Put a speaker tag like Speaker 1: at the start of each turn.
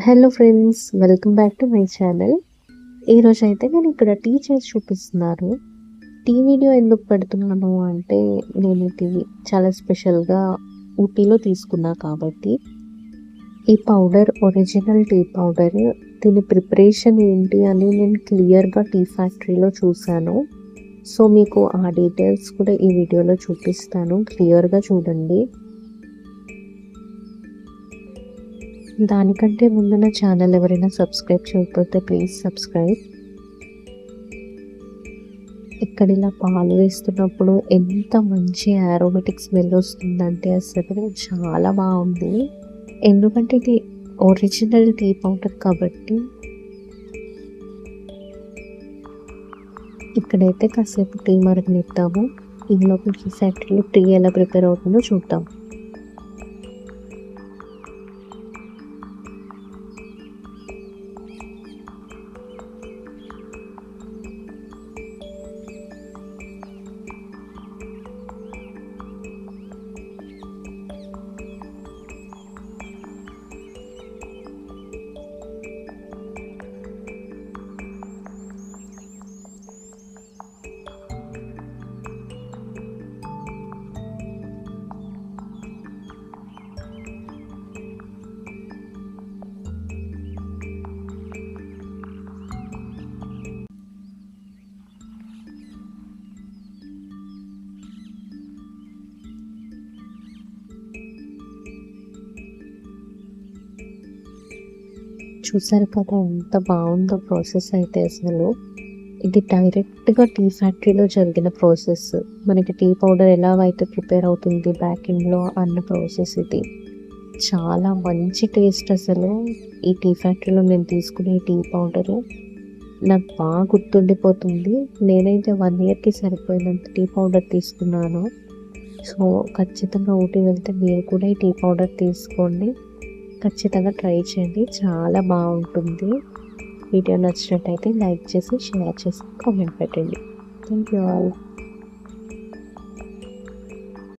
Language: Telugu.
Speaker 1: Hello friends, welcome back to my channel. ఈరోజు అయితే నేను ఇక్కడ టీ చేసి చూపిస్తున్నాను. టీ వీడియో ఎందుకు పెడుతున్నాను అంటే నేను టీ చాలా స్పెషల్గా ఊటీలో తీసుకున్నా కాబట్టి ఈ పౌడర్ ఒరిజినల్ టీ పౌడర్, దీని ప్రిపరేషన్ ఏంటి అని నేను క్లియర్గా టీ ఫ్యాక్టరీలో చూశాను. సో మీకు ఆ డీటెయిల్స్ కూడా ఈ వీడియోలో చూపిస్తాను, క్లియర్గా చూడండి. దానికంటే ముందు నా ఛానల్ ఎవరైనా సబ్స్క్రైబ్ చేయకపోతే ప్లీజ్ సబ్స్క్రైబ్. ఇక్కడ ఇలా పాలు వేస్తున్నప్పుడు ఎంత మంచి ఆరోమేటిక్ స్మెల్ వస్తుందంటే అసలు చాలా బాగుంది. ఎందుకంటే ఇది ఒరిజినల్ టీ పౌడర్ కాబట్టి. ఇక్కడైతే కాసేపు టీ మరగనిద్దాము. ఈలోపు టీ ఫ్యాక్టరీలో టీ ఎలా ప్రిపేర్ అవుతుందో చూద్దాం. చూసారు కదా ఎంత బాగుందో ప్రాసెస్ అయితే. అసలు ఇది డైరెక్ట్గా టీ ఫ్యాక్టరీలో జరిగిన ప్రాసెస్. మనకి టీ పౌడర్ ఎలా అయితే ప్రిపేర్ అవుతుంది బ్యాక్ ఎండ్లో అన్న ప్రాసెస్ ఇది. చాలా మంచి టేస్ట్ అసలు. ఈ టీ ఫ్యాక్టరీలో నేను తీసుకునే టీ పౌడరు నాకు బాగా గుర్తుండిపోతుంది. నేనైతే 1 ఇయర్కి సరిపోయినంత టీ పౌడర్ తీసుకున్నాను. సో ఖచ్చితంగా ఊటీ వెళ్తే మీరు కూడా ఈ టీ పౌడర్ తీసుకోండి, ఖచ్చితంగా ట్రై చేయండి, చాలా బాగుంటుంది. వీడియో నచ్చినట్టయితే లైక్ చేసి, షేర్ చేసి, కామెంట్ పెట్టండి. Thank you all.